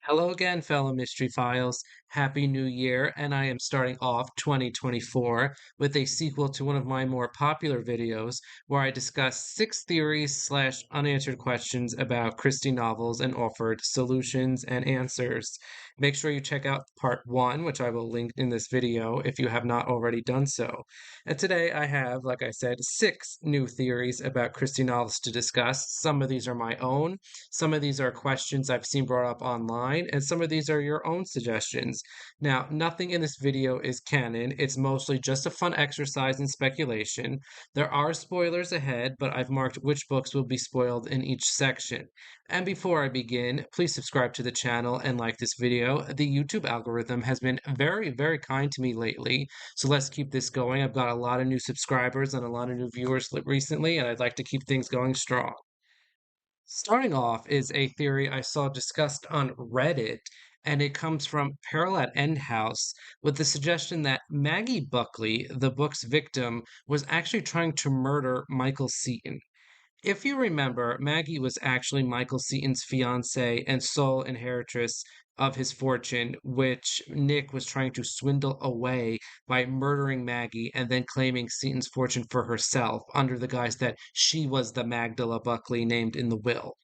Hello again, fellow Mystery Files. Happy New Year, and I am starting off 2024 with a sequel to one of my more popular videos where I discuss six theories slash unanswered questions about Christie novels and offered solutions and answers. Make sure you check out part one, which I will link in this video if you have not already done so. And today I have, like I said, six new theories about Christie novels to discuss. Some of these are my own. Some of these are questions I've seen brought up online, and some of these are your own suggestions. Now, nothing in this video is canon. It's mostly just a fun exercise in speculation. There are spoilers ahead, but I've marked which books will be spoiled in each section. And before I begin, please subscribe to the channel and like this video. The YouTube algorithm has been very, very kind to me lately, so let's keep this going. I've got a lot of new subscribers and a lot of new viewers recently, and I'd like to keep things going strong. Starting off is a theory I saw discussed on Reddit, and it comes from Peril at End House with the suggestion that Maggie Buckley, the book's victim, was actually trying to murder Michael Seaton. If you remember, Maggie was actually Michael Seaton's fiancée and sole inheritress of his fortune, which Nick was trying to swindle away by murdering Maggie and then claiming Seaton's fortune for herself under the guise that she was the Magdala Buckley named in the will.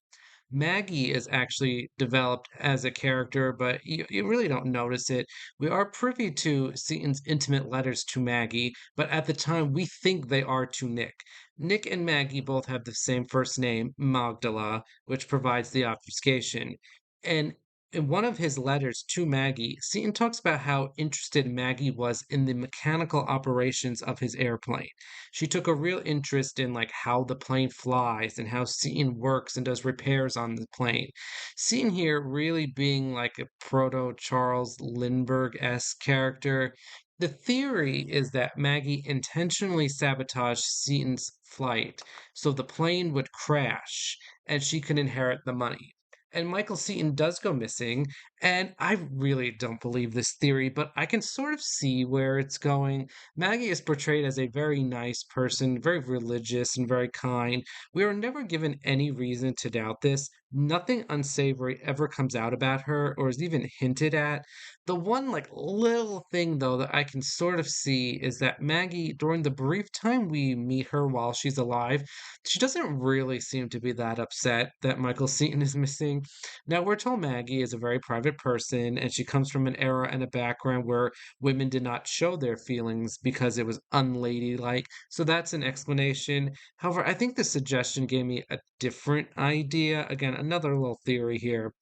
Maggie is actually developed as a character, but you really don't notice it. We are privy to Seaton's intimate letters to Maggie, but at the time we think they are to Nick. Nick and Maggie both have the same first name, Magdala, which provides the obfuscation. And in one of his letters to Maggie, Seaton talks about how interested Maggie was in the mechanical operations of his airplane. She took a real interest in like how the plane flies and how Seaton works and does repairs on the plane. Seaton here really being like a proto Charles Lindbergh-esque character. The theory is that Maggie intentionally sabotaged Seaton's flight so the plane would crash and she could inherit the money. And Michael Seaton does go missing, and I really don't believe this theory, but I can sort of see where it's going. Maggie is portrayed as a very nice person, very religious and very kind. We are never given any reason to doubt this. Nothing unsavory ever comes out about her or is even hinted at. The one like little thing though that I can sort of see is that Maggie, during the brief time we meet her while she's alive, she doesn't really seem to be that upset that Michael Seaton is missing. Now, we're told Maggie is a very private person and she comes from an era and a background where women did not show their feelings because it was unladylike. So that's an explanation. However, I think the suggestion gave me a different idea. Again, another little theory here.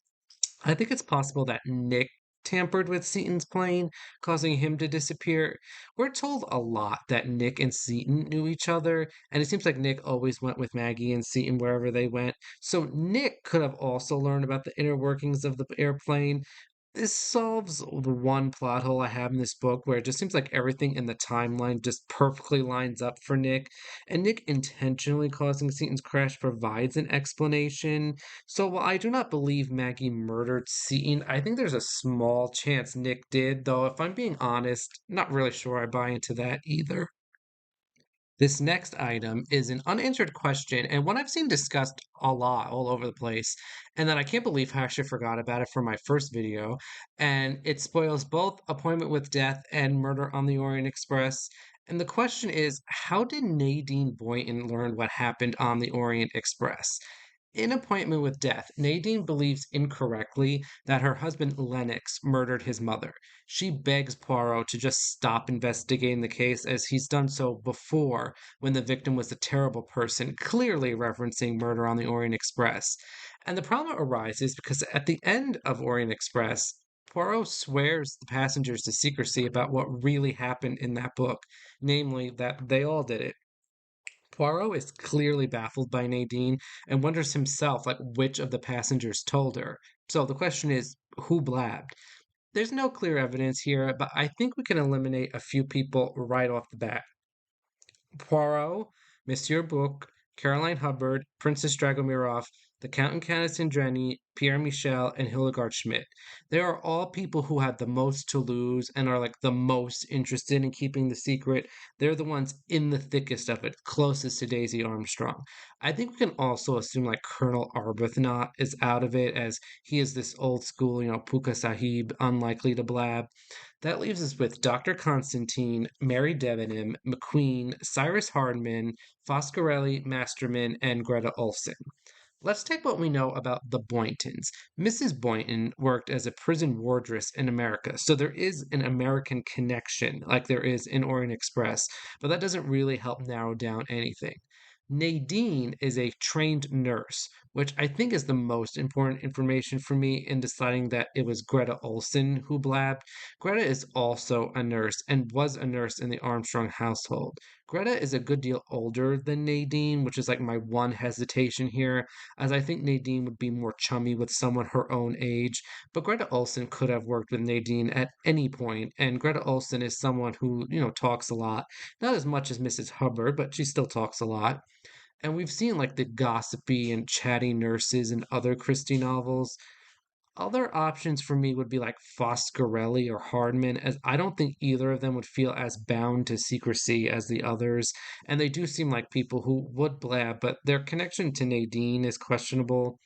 I think it's possible that Nick tampered with Seaton's plane, causing him to disappear. We're told a lot that Nick and Seaton knew each other, and it seems like Nick always went with Maggie and Seaton wherever they went. So Nick could have also learned about the inner workings of the airplane. This solves the one plot hole I have in this book where it just seems like everything in the timeline just perfectly lines up for Nick, and Nick intentionally causing Seaton's crash provides an explanation. So while I do not believe Maggie murdered Seaton, I think there's a small chance Nick did, though if I'm being honest, not really sure I buy into that either. This next item is an unanswered question and one I've seen discussed a lot all over the place, and that I can't believe how I actually forgot about it from my first video. And it spoils both Appointment with Death and Murder on the Orient Express. And the question is, how did Nadine Boynton learn what happened on the Orient Express? In Appointment with Death, Nadine believes incorrectly that her husband Lennox murdered his mother. She begs Poirot to just stop investigating the case as he's done so before when the victim was a terrible person, clearly referencing Murder on the Orient Express. And the problem arises because at the end of Orient Express, Poirot swears the passengers to secrecy about what really happened in that book, namely that they all did it. Poirot is clearly baffled by Nadine and wonders himself like which of the passengers told her. So the question is, who blabbed? There's no clear evidence here, but I think we can eliminate a few people right off the bat. Poirot, Monsieur Book, Caroline Hubbard, Princess Dragomirov, the Count and Countess Indreni, Pierre Michel, and Hildegard Schmidt. They are all people who have the most to lose and are like the most interested in keeping the secret. They're the ones in the thickest of it, closest to Daisy Armstrong. I think we can also assume like Colonel Arbuthnot is out of it as he is this old school, Puka Sahib, unlikely to blab. That leaves us with Dr. Constantine, Mary Debenham, McQueen, Cyrus Hardman, Foscarelli, Masterman, and Greta Olson. Let's take what we know about the Boyntons. Mrs. Boynton worked as a prison wardress in America, so there is an American connection, like there is in Orient Express, but that doesn't really help narrow down anything. Nadine is a trained nurse, which I think is the most important information for me in deciding that it was Greta Olson who blabbed. Greta is also a nurse and was a nurse in the Armstrong household. Greta is a good deal older than Nadine, which is like my one hesitation here, as I think Nadine would be more chummy with someone her own age. But Greta Olson could have worked with Nadine at any point, and Greta Olson is someone who, talks a lot. Not as much as Mrs. Hubbard, but she still talks a lot. And we've seen like the gossipy and chatty nurses in other Christie novels. Other options for me would be like Foscarelli or Hardman, as I don't think either of them would feel as bound to secrecy as the others. And they do seem like people who would blab, but their connection to Nadine is questionable.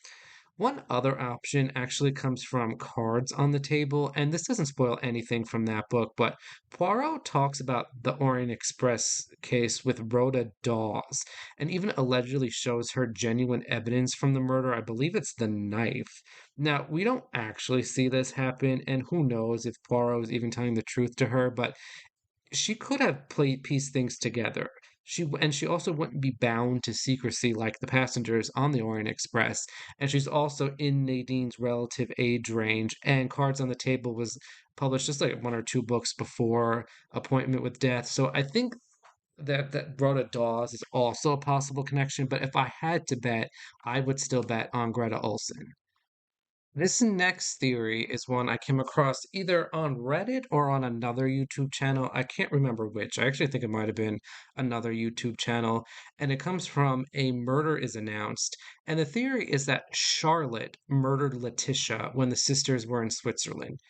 One other option actually comes from Cards on the Table, and this doesn't spoil anything from that book, but Poirot talks about the Orient Express case with Rhoda Dawes, and even allegedly shows her genuine evidence from the murder. I believe it's the knife. Now, we don't actually see this happen, and who knows if Poirot is even telling the truth to her, but she could have played pieced things together. She also wouldn't be bound to secrecy like the passengers on the Orient Express. And she's also in Nadine's relative age range. And Cards on the Table was published just like one or two books before Appointment with Death. So I think that Rhoda Dawes is also a possible connection. But if I had to bet, I would still bet on Greta Olson. This next theory is one I came across either on Reddit or on another YouTube channel. I can't remember which. I actually think it might have been another YouTube channel. And it comes from A Murder is Announced. And the theory is that Charlotte murdered Letitia when the sisters were in Switzerland.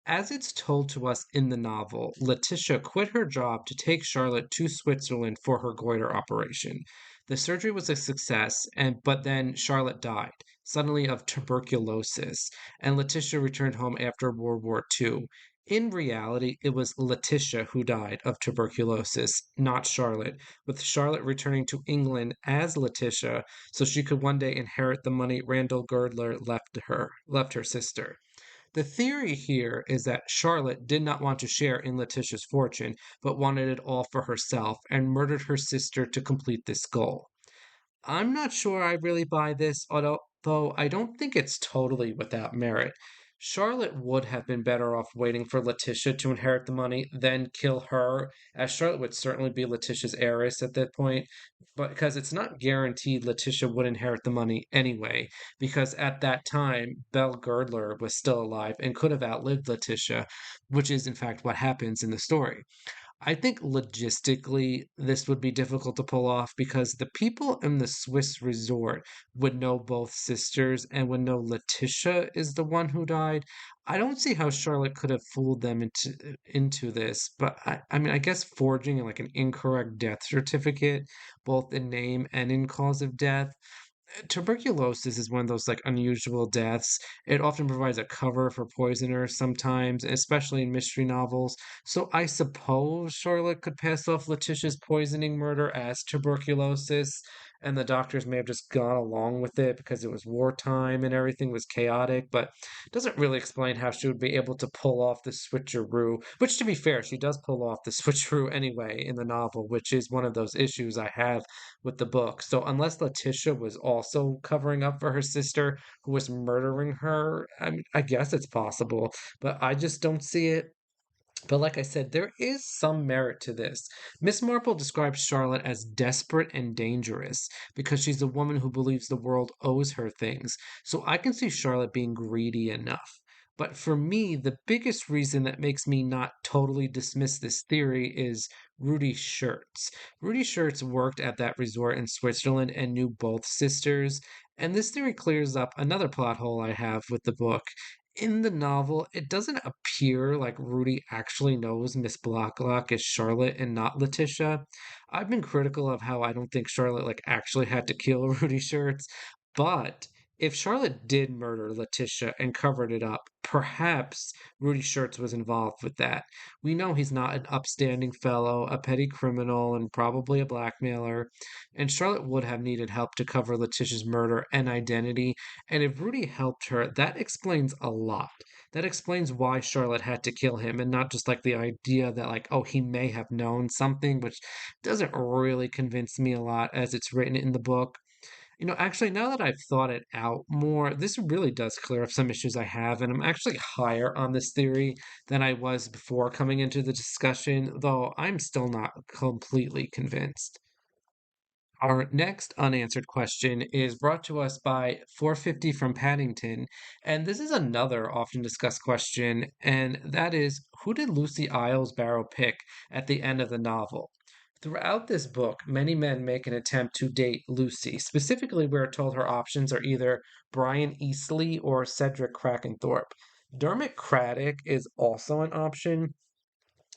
As it's told to us in the novel, Letitia quit her job to take Charlotte to Switzerland for her goiter operation. The surgery was a success, but then Charlotte died, suddenly of tuberculosis, and Letitia returned home after World War II. In reality, it was Letitia who died of tuberculosis, not Charlotte, with Charlotte returning to England as Letitia so she could one day inherit the money Randall Girdler left her sister. The theory here is that Charlotte did not want to share in Letitia's fortune, but wanted it all for herself and murdered her sister to complete this goal. I'm not sure I really buy this, although I don't think it's totally without merit. Charlotte would have been better off waiting for Letitia to inherit the money than kill her, as Charlotte would certainly be Letitia's heiress at that point. But because it's not guaranteed Letitia would inherit the money anyway, because at that time, Belle Girdler was still alive and could have outlived Letitia, which is in fact what happens in the story. I think logistically this would be difficult to pull off because the people in the Swiss resort would know both sisters and would know Letitia is the one who died. I don't see how Charlotte could have fooled them into this, but I mean I guess forging like an incorrect death certificate, both in name and in cause of death, tuberculosis is one of those like unusual deaths. It often provides a cover for poisoners sometimes, especially in mystery novels. So I suppose Charlotte could pass off Letitia's poisoning murder as tuberculosis, and the doctors may have just gone along with it because it was wartime and everything was chaotic, but it doesn't really explain how she would be able to pull off the switcheroo, which to be fair, she does pull off the switcheroo anyway in the novel, which is one of those issues I have with the book. So unless Letitia was also covering up for her sister who was murdering her, I mean, I guess it's possible, but I just don't see it. But like I said, there is some merit to this. Miss Marple describes Charlotte as desperate and dangerous because she's a woman who believes the world owes her things. So I can see Charlotte being greedy enough. But for me, the biggest reason that makes me not totally dismiss this theory is Rudy Schurtz. Rudy Schurtz worked at that resort in Switzerland and knew both sisters. And this theory clears up another plot hole I have with the book. In the novel, it doesn't appear like Rudy actually knows Miss Blacklock is Charlotte and not Letitia. I've been critical of how I don't think Charlotte like actually had to kill Rudy Shirts, but if Charlotte did murder Letitia and covered it up, perhaps Rudy Shirts was involved with that. We know he's not an upstanding fellow, a petty criminal, and probably a blackmailer, and Charlotte would have needed help to cover Letitia's murder and identity. And if Rudy helped her, that explains a lot. That explains why Charlotte had to kill him and not just like the idea that, like, oh, he may have known something, which doesn't really convince me a lot as it's written in the book. Actually, now that I've thought it out more, this really does clear up some issues I have, and I'm actually higher on this theory than I was before coming into the discussion, though I'm still not completely convinced. Our next unanswered question is brought to us by 450 from Paddington, and this is another often discussed question, and that is, who did Lucy Isles Barrow pick at the end of the novel? Throughout this book, many men make an attempt to date Lucy. Specifically, we're told her options are either Brian Eastley or Cedric Crackenthorpe. Dermot Craddock is also an option.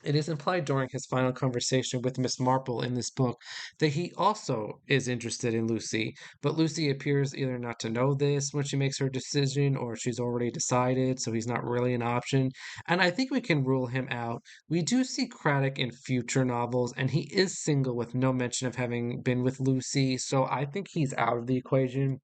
It is implied during his final conversation with Miss Marple in this book that he also is interested in Lucy, but Lucy appears either not to know this when she makes her decision or she's already decided, so he's not really an option. And I think we can rule him out. We do see Craddock in future novels, and he is single with no mention of having been with Lucy, so I think he's out of the equation.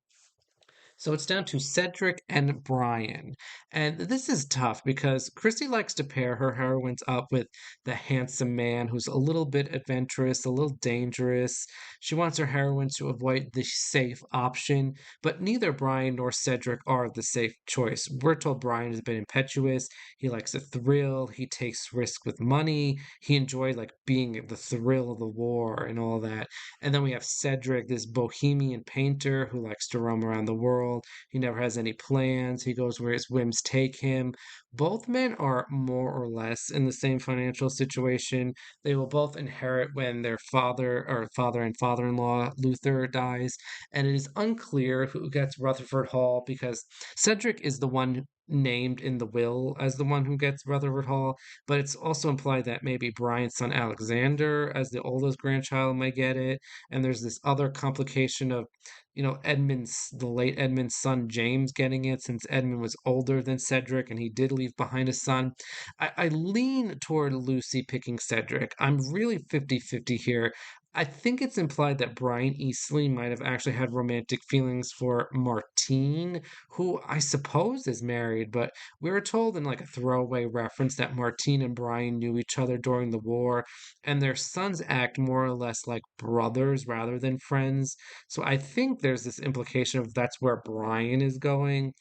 So it's down to Cedric and Brian. And this is tough because Christie likes to pair her heroines up with the handsome man who's a little bit adventurous, a little dangerous. She wants her heroines to avoid the safe option, but neither Brian nor Cedric are the safe choice. We're told Brian has been impetuous. He likes a thrill. He takes risks with money. He enjoys like being the thrill of the war and all that. And then we have Cedric, this bohemian painter who likes to roam around the world. He never has any plans. He goes where his whims take him. Both men are more or less in the same financial situation. They will both inherit when their father and father-in-law Luther dies, and it is unclear who gets Rutherford Hall because Cedric is the one named in the will as the one who gets Rutherford Hall, but it's also implied that maybe Brian's son Alexander, as the oldest grandchild, might get it. And there's this other complication of, the late Edmund's son James getting it since Edmund was older than Cedric and he did leave behind a son. I lean toward Lucy picking Cedric. I'm really 50-50 here. I think it's implied that Brian Eastley might have actually had romantic feelings for Martine, who I suppose is married, but we were told in like a throwaway reference that Martine and Brian knew each other during the war, and their sons act more or less like brothers rather than friends. So I think there's this implication of that's where Brian is going.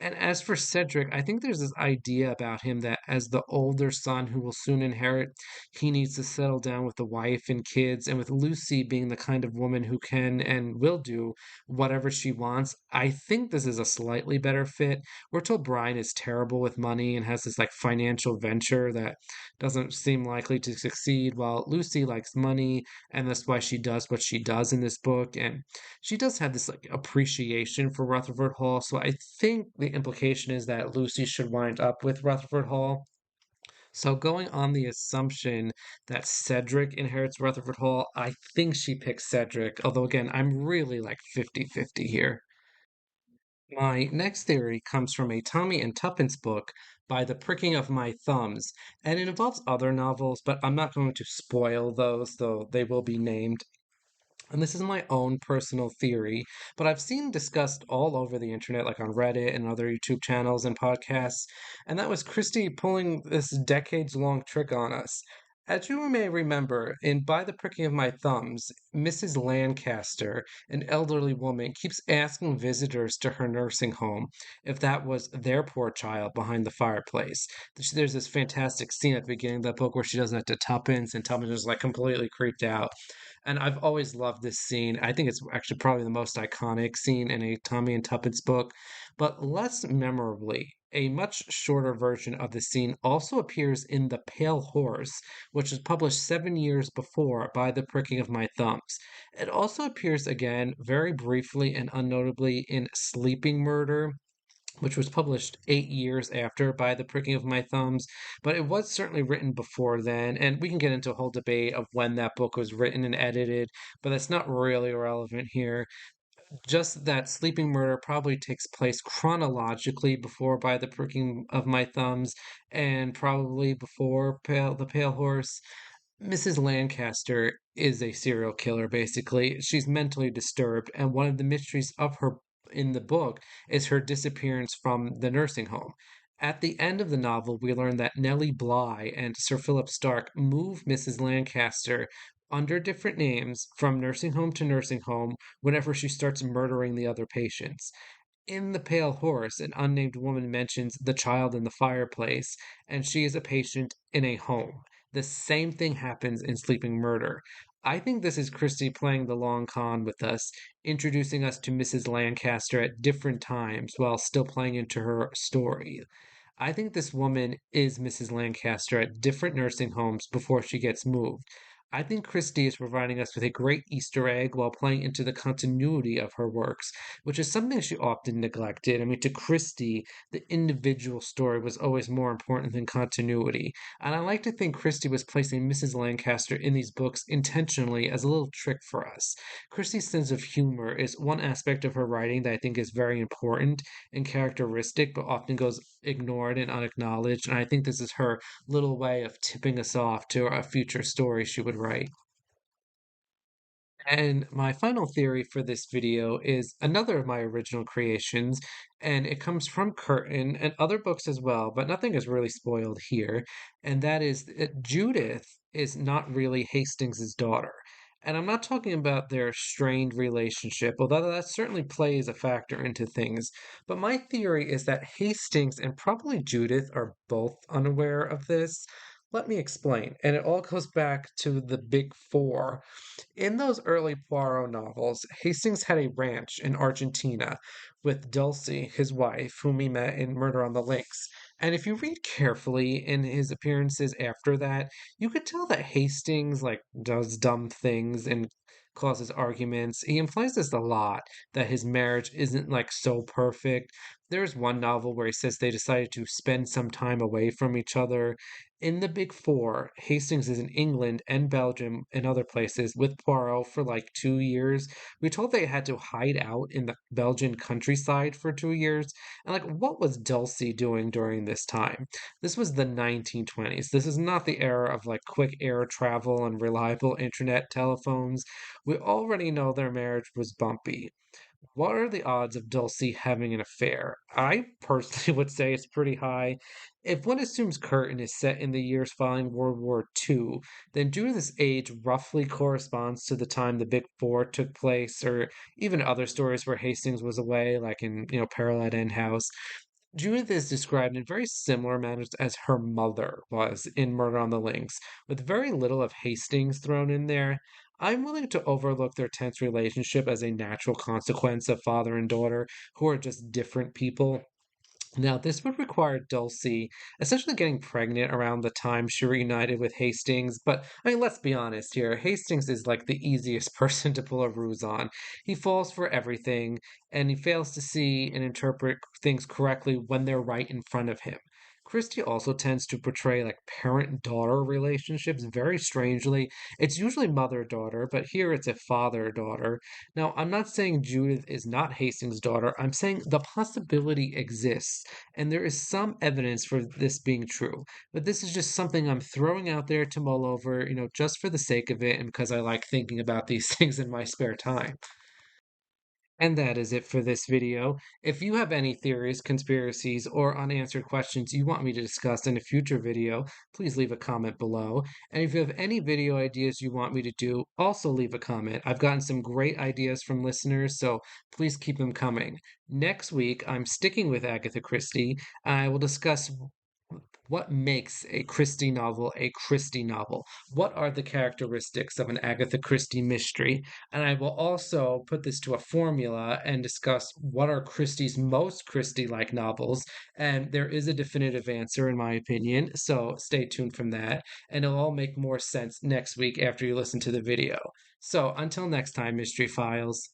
And as for Cedric, I think there's this idea about him that as the older son who will soon inherit, he needs to settle down with the wife and kids. And with Lucy being the kind of woman who can and will do whatever she wants, I think this is a slightly better fit. We're told Brian is terrible with money and has this like financial venture that doesn't seem likely to succeed, while Lucy likes money, and that's why she does what she does in this book. And she does have this like appreciation for Rutherford Hall. So I think the implication is that Lucy should wind up with Rutherford Hall. So going on the assumption that Cedric inherits Rutherford Hall, I think she picks Cedric. Although again, I'm really like 50-50 here. My next theory comes from a Tommy and Tuppence book by The Pricking of My Thumbs, and it involves other novels, but I'm not going to spoil those, though they will be named. And this is my own personal theory, but I've seen discussed all over the internet, like on Reddit and other YouTube channels and podcasts, and that was Christie pulling this decades long trick on us. As you may remember, in By the Pricking of My Thumbs, Mrs. Lancaster, an elderly woman, keeps asking visitors to her nursing home if that was their poor child behind the fireplace. There's this fantastic scene at the beginning of that book where she does that to Tuppence, and Tuppence is like completely creeped out. And I've always loved this scene. I think it's actually probably the most iconic scene in a Tommy and Tuppence book. But less memorably, A much shorter version of the scene also appears in The Pale Horse, which was published 7 years before by The Pricking of My Thumbs. It also appears again very briefly and unnotably in Sleeping Murder, which was published 8 years after by The Pricking of My Thumbs, but it was certainly written before then. And we can get into a whole debate of when that book was written and edited, but that's not really relevant here. Just that Sleeping Murder probably takes place chronologically before By the Pricking of My Thumbs and probably before The Pale Horse. Mrs. Lancaster is a serial killer, basically. She's mentally disturbed, and one of the mysteries of her in the book is her disappearance from the nursing home. At the end of the novel, we learn that Nellie Bly and Sir Philip Stark move Mrs. Lancaster under different names from nursing home to nursing home whenever she starts murdering the other patients. In The Pale Horse, an unnamed woman mentions the child in the fireplace, and she is a patient in a home. The same thing happens in Sleeping Murder. I think this is Christie playing the long con with us, introducing us to Mrs. Lancaster at different times while still playing into her story. I think this woman is Mrs. Lancaster at different nursing homes before she gets moved. I think Christie is providing us with a great Easter egg while playing into the continuity of her works, which is something she often neglected. I mean, to Christie, the individual story was always more important than continuity. And I like to think Christie was placing Mrs. Lancaster in these books intentionally as a little trick for us. Christie's sense of humor is one aspect of her writing that I think is very important and characteristic, but often goes ignored and unacknowledged. And I think this is her little way of tipping us off to a future story she would write. And my final theory for this video is another of my original creations, and it comes from Curtin and other books as well, but nothing is really spoiled here. And that is that Judith is not really Hastings's daughter. And I'm not talking about their strained relationship, although that certainly plays a factor into things. But my theory is that Hastings and probably Judith are both unaware of this. Let me explain. And it all goes back to the Big Four. In those early Poirot novels, Hastings had a ranch in Argentina with Dulcie, his wife, whom he met in Murder on the Links. And if you read carefully in his appearances after that, you could tell that Hastings does dumb things and causes arguments. He implies this a lot that his marriage isn't so perfect. There's one novel where he says they decided to spend some time away from each other. In the Big Four, Hastings is in England and Belgium and other places with Poirot for 2 years. We told they had to hide out in the Belgian countryside for 2 years. And what was Dulcie doing during this time? This was the 1920s. This is not the era of quick air travel and reliable internet telephones. We already know their marriage was bumpy. What are the odds of Dulcie having an affair? I personally would say it's pretty high. If one assumes Curtin is set in the years following World War II, then Judith's age roughly corresponds to the time the Big Four took place, or even other stories where Hastings was away, like in, Peril at End House. Judith is described in very similar manners as her mother was in Murder on the Links, with very little of Hastings thrown in there. I'm willing to overlook their tense relationship as a natural consequence of father and daughter, who are just different people. Now, this would require Dulcie essentially getting pregnant around the time she reunited with Hastings. But, I mean, let's be honest here. Hastings is the easiest person to pull a ruse on. He falls for everything, and he fails to see and interpret things correctly when they're right in front of him. Christie also tends to portray parent daughter relationships very strangely. It's usually mother daughter, but here it's a father daughter. Now, I'm not saying Judith is not Hastings' daughter. I'm saying the possibility exists, and there is some evidence for this being true. But this is just something I'm throwing out there to mull over, just for the sake of it and because I like thinking about these things in my spare time. And that is it for this video. If you have any theories, conspiracies, or unanswered questions you want me to discuss in a future video, please leave a comment below. And if you have any video ideas you want me to do, also leave a comment. I've gotten some great ideas from listeners, so please keep them coming. Next week, I'm sticking with Agatha Christie, and I will discuss What makes a Christie novel a Christie novel? What are the characteristics of an Agatha Christie mystery? And I will also put this to a formula and discuss what are Christie's most Christie like novels. And there is a definitive answer, in my opinion. So stay tuned from that. And it'll all make more sense next week after you listen to the video. So until next time, Mystery Files.